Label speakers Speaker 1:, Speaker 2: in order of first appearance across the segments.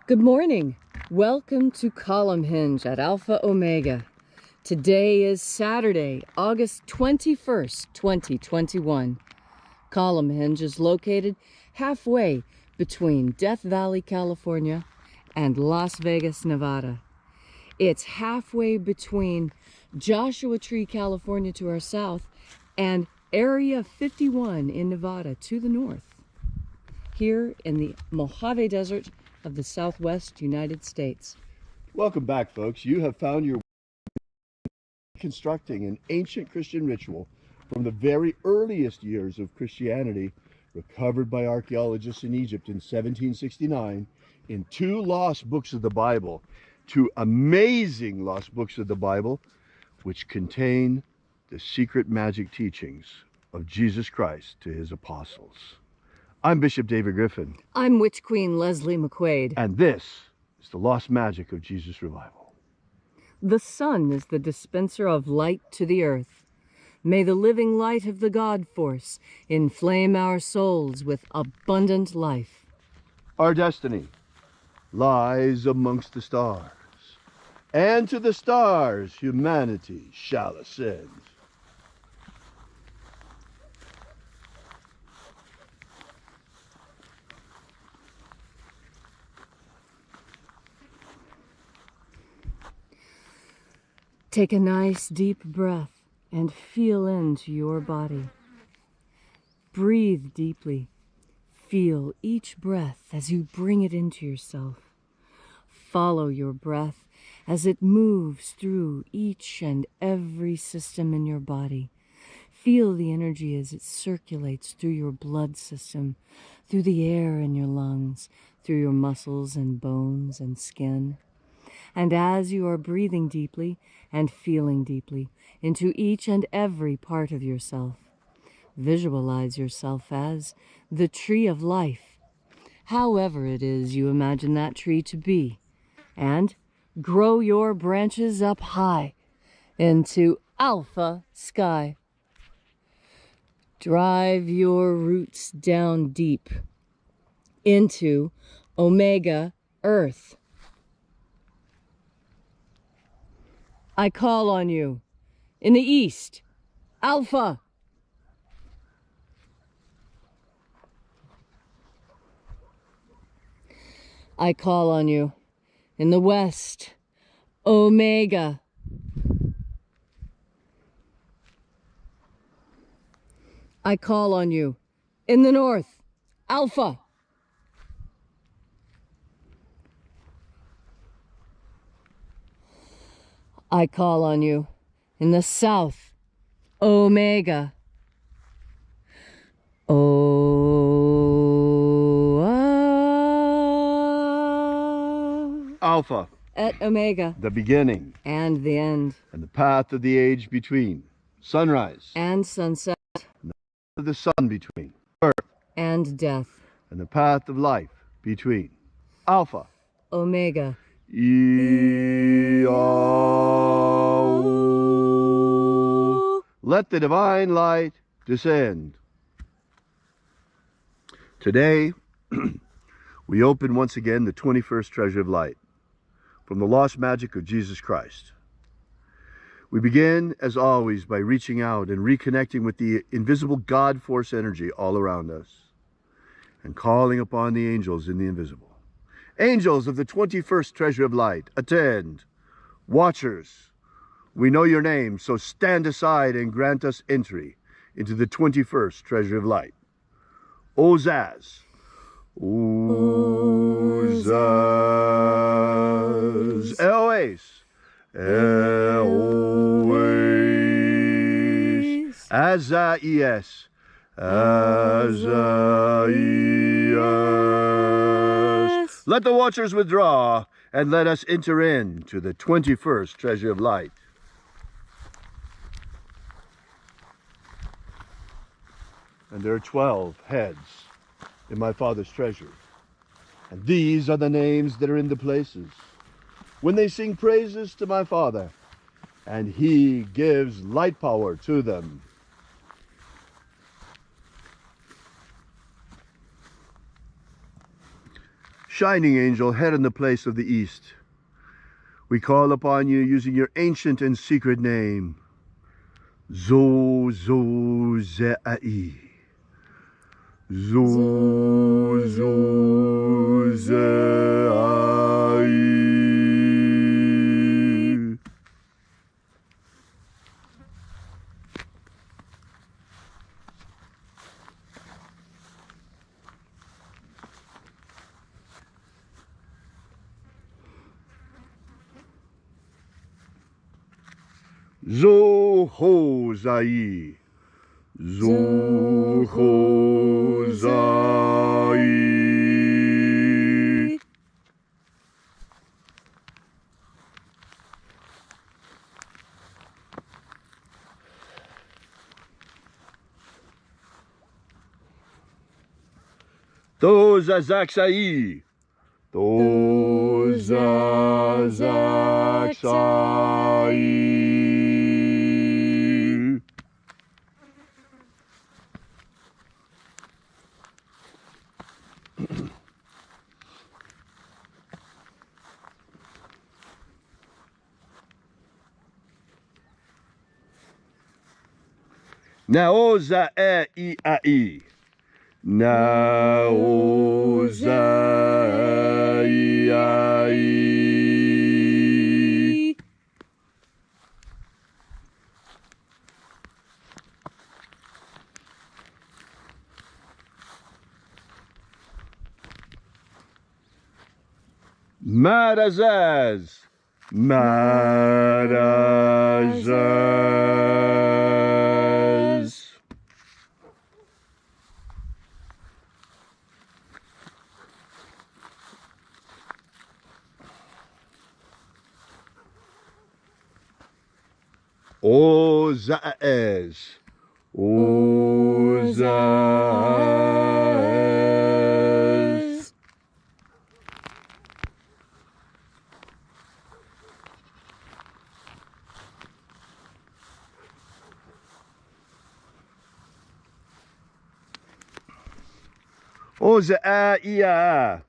Speaker 1: Good morning. Welcome to Column Hinge at Alpha Omega. Today is Saturday, August 21st, 2021. Column Hinge is located halfway between Death Valley, California and Las Vegas, Nevada. It's halfway between Joshua Tree, California to our south and Area 51 in Nevada to the north. Here in the Mojave Desert of the Southwest United States.
Speaker 2: Welcome back, folks. You have found your reconstructing an ancient Christian ritual from the very earliest years of Christianity, recovered by archaeologists in Egypt in 1769 in two lost books of the Bible, two amazing lost books of the Bible, which contain the secret magic teachings of Jesus Christ to his apostles. I'm Bishop David Griffin.
Speaker 1: I'm Witch Queen Leslie McQuade.
Speaker 2: And this is the lost magic of Jesus' revival.
Speaker 1: The sun is the dispenser of light to the earth. May the living light of the God force inflame our souls with abundant life.
Speaker 2: Our destiny lies amongst the stars, and to the stars humanity shall ascend.
Speaker 1: Take a nice deep breath and feel into your body. Breathe deeply. Feel each breath as you bring it into yourself. Follow your breath as it moves through each and every system in your body. Feel the energy as it circulates through your blood system, through the air in your lungs, through your muscles and bones and skin. And as you are breathing deeply and feeling deeply into each and every part of yourself, visualize yourself as the tree of life, however it is you imagine that tree to be, and grow your branches up high into alpha sky. Drive your roots down deep into omega earth. I call on you in the east, Alpha. I call on you in the west, Omega. I call on you in the north, Alpha. I call on you in the south, Omega.
Speaker 2: Alpha.
Speaker 1: Et Omega.
Speaker 2: The beginning.
Speaker 1: And the end.
Speaker 2: And the path of the age between. Sunrise.
Speaker 1: And sunset.
Speaker 2: And the path of the sun between. Birth.
Speaker 1: And death.
Speaker 2: And the path of life between. Alpha.
Speaker 1: Omega.
Speaker 2: Let the divine light descend. Today, we open once again the 21st treasure of light from the lost magic of Jesus Christ. We begin, as always, by reaching out and reconnecting with the invisible God force energy all around us and calling upon the angels in the invisible. Angels of the 21st treasure of light, attend. Watchers, we know your name, so stand aside and grant us entry into the 21st treasure of light. Ozaz. Ozaz. Eloes. Eloes. Azaies. Azaies. Let the watchers withdraw, and let us enter into the 21st treasure of light. And there are 12 heads in my Father's treasure. And these are the names that are in the places when they sing praises to my Father, and he gives light power to them. shining angel, head in the place of the east, we call upon you using your ancient and secret name, Zo-Zo-Ze-Ai. Zo-Zo-Ze-Ai. Zo-Ho-Zai. Zo-Ho-Zai. To-Za-Zak-Sai. To-Za-Zak-Sai. Na-o-za-e-i-a-i. Na-o-za-i-a-i. Marazaz. Marazaz. O-za-ez. O-za-ez. O-za-a-i-a.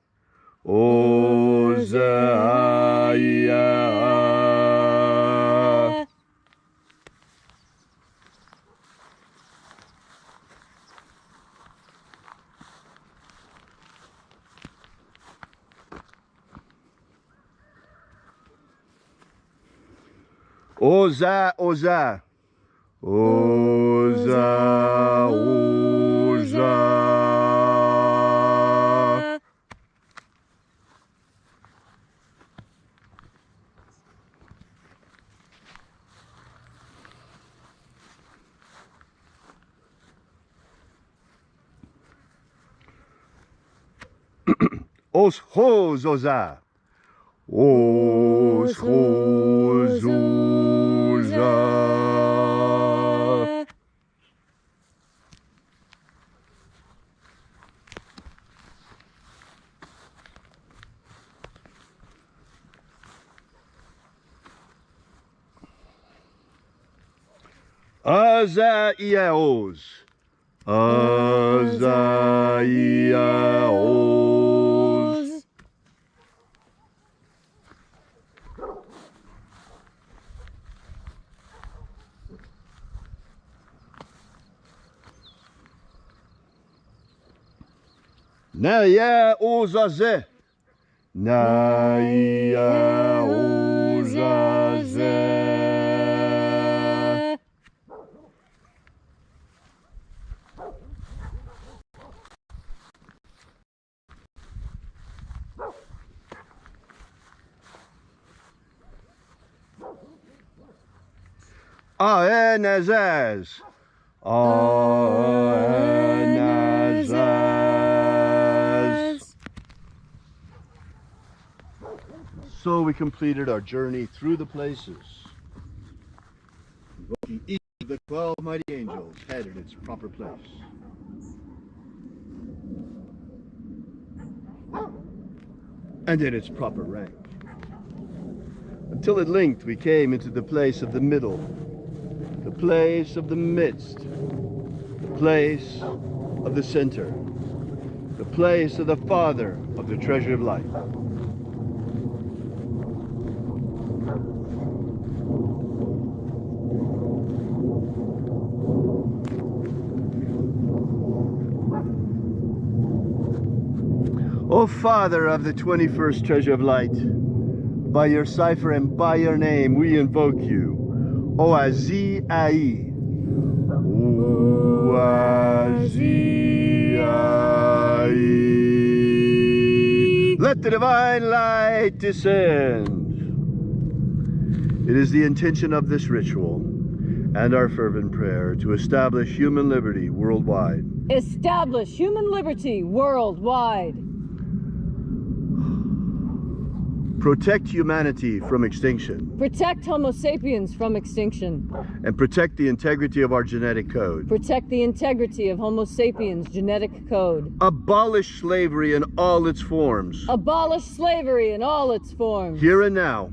Speaker 2: O-za-a-i-a. Oza, oza. Oza, oza. Os hos oza. Os hos oza. Azaiaos. Azaiaos. Naya ozaze. Naya ozaze. Aenazaz. Aenazaz. So we completed our journey through the places, invoking each of the 12 mighty angels, head in its proper place. And in its proper rank. Until at length we came into the place of the middle, the place of the midst, the place of the center, the place of the Father of the treasure of light. O Father of the 21st treasure of light, by your cipher and by your name we invoke you. Oazi Ai. Oazi Ai. Let the divine light descend. It is the intention of this ritual and our fervent prayer to establish human liberty worldwide.
Speaker 1: Establish human liberty worldwide.
Speaker 2: Protect humanity from extinction.
Speaker 1: Protect Homo sapiens from extinction.
Speaker 2: And protect the integrity of our genetic code.
Speaker 1: Protect the integrity of Homo sapiens' genetic code.
Speaker 2: Abolish slavery in all its forms.
Speaker 1: Abolish slavery in all its forms.
Speaker 2: Here and now.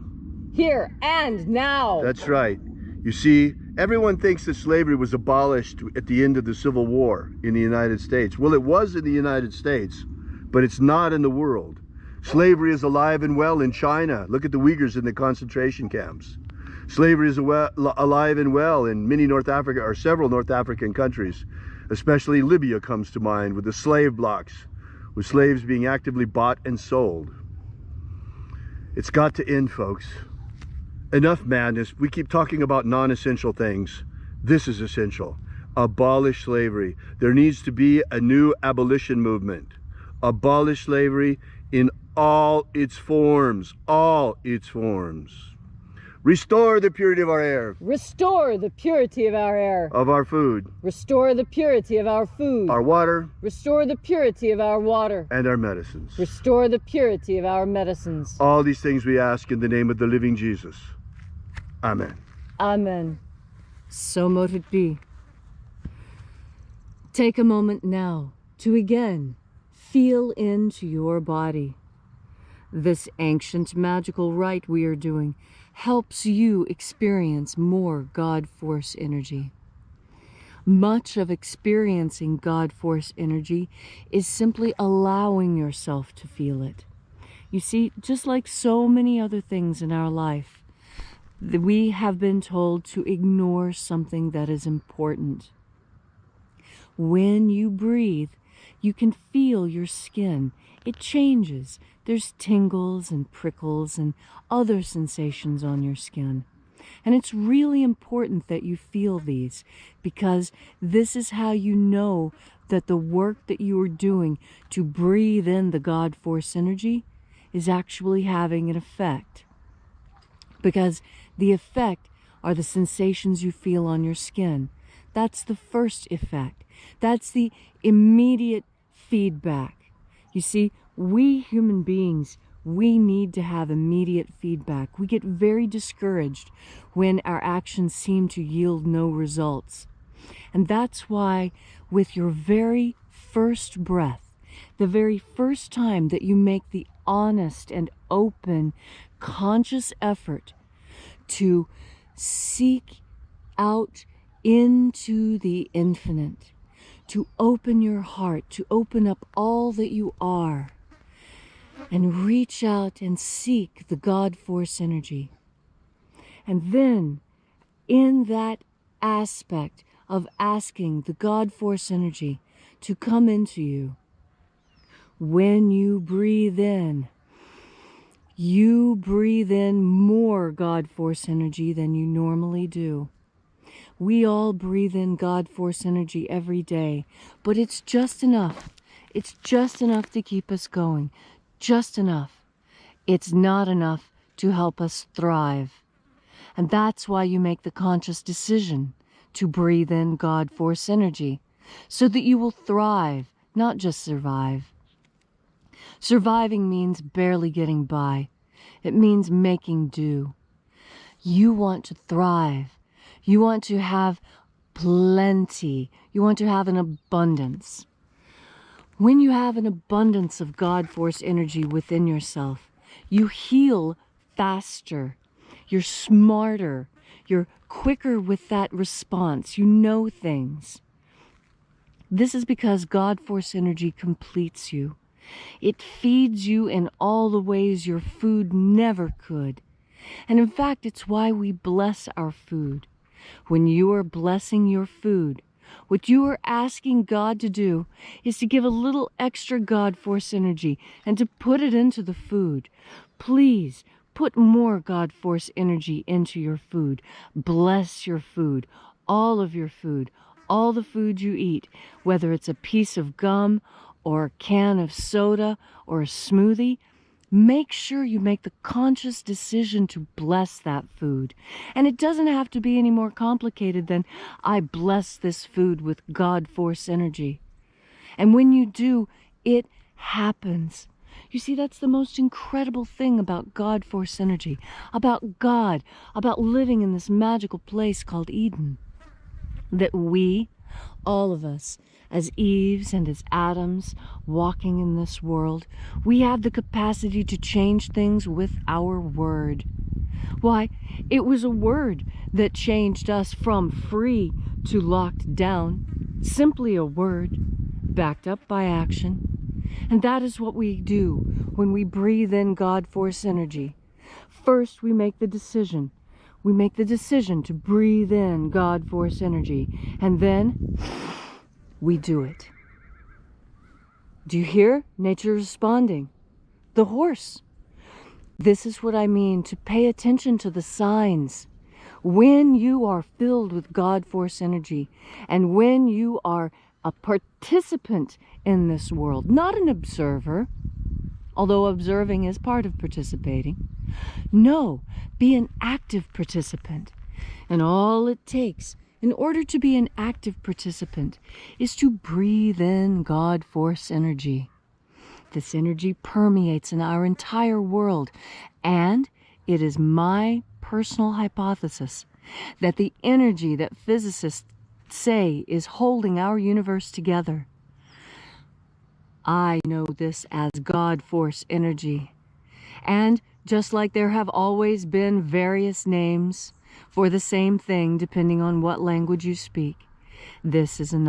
Speaker 1: Here and now.
Speaker 2: That's right. You see, everyone thinks that slavery was abolished at the end of the Civil War in the United States. Well, it was in the United States, but it's not in the world. Slavery is alive and well in China. Look at the Uyghurs in the concentration camps. Slavery is alive and well in many North Africa, or several North African countries. Especially Libya comes to mind, with the slave blocks, with slaves being actively bought and sold. It's got to end, folks. Enough madness. We keep talking about non-essential things. This is essential. Abolish slavery. There needs to be a new abolition movement. Abolish slavery in all its forms, all its forms. Restore the purity of our air.
Speaker 1: Restore the purity of our air.
Speaker 2: Of our food.
Speaker 1: Restore the purity of our food.
Speaker 2: Our water.
Speaker 1: Restore the purity of our water.
Speaker 2: And our medicines.
Speaker 1: Restore the purity of our medicines.
Speaker 2: All these things we ask in the name of the living Jesus. Amen.
Speaker 1: Amen. So mote it be. Take a moment now to again feel into your body. This ancient magical rite we are doing helps you experience more God Force energy. Much of experiencing God Force energy is simply allowing yourself to feel it. You see, just like so many other things in our life, we have been told to ignore something that is important. When you breathe, you can feel your skin. It changes. There's tingles and prickles and other sensations on your skin. And it's really important that you feel these, because this is how you know that the work that you are doing to breathe in the God Force energy is actually having an effect. Because the effect are the sensations you feel on your skin. That's the first effect. That's the immediate feedback. You see, we human beings, we need to have immediate feedback. We get very discouraged when our actions seem to yield no results. And that's why with your very first breath, the very first time that you make the honest and open, conscious effort to seek out into the infinite, to open your heart, to open up all that you are, and reach out and seek the God Force energy. And then, in that aspect of asking the God Force energy to come into you, when you breathe in more God Force energy than you normally do. We all breathe in God Force energy every day, but it's just enough. It's just enough to keep us going. Just enough. It's not enough to help us thrive. And that's why you make the conscious decision to breathe in God Force energy, so that you will thrive, not just survive. Surviving means barely getting by. It means making do. You want to thrive. You want to have plenty. You want to have an abundance. When you have an abundance of God Force energy within yourself, you heal faster. You're smarter. You're quicker with that response. You know things. This is because God Force energy completes you. It feeds you in all the ways your food never could. And in fact, it's why we bless our food. When you are blessing your food, what you are asking God to do is to give a little extra God Force energy and to put it into the food. Please put more God Force energy into your food. Bless your food, all of your food, all the food you eat, whether it's a piece of gum or a can of soda or a smoothie. Make sure you make the conscious decision to bless that food. And it doesn't have to be any more complicated than, I bless this food with God Force energy. And when you do, it happens. You see, that's the most incredible thing about God Force energy, about God, about living in this magical place called Eden. That we, all of us, as Eves and as Adams walking in this world, we have the capacity to change things with our word. Why, it was a word that changed us from free to locked down. Simply a word, backed up by action. And that is what we do when we breathe in God Force energy. First, we make the decision. We make the decision to breathe in God Force energy. And then we do it. Do you hear? Nature responding. The horse. This is what I mean, to pay attention to the signs. When you are filled with God Force energy, and when you are a participant in this world, not an observer, although observing is part of participating. No, be an active participant. And all it takes in order to be an active participant is to breathe in God Force energy. This energy permeates in our entire world, and it is my personal hypothesis that the energy that physicists say is holding our universe together. I know this as God Force energy. And just like there have always been various names for the same thing depending on what language you speak, this is another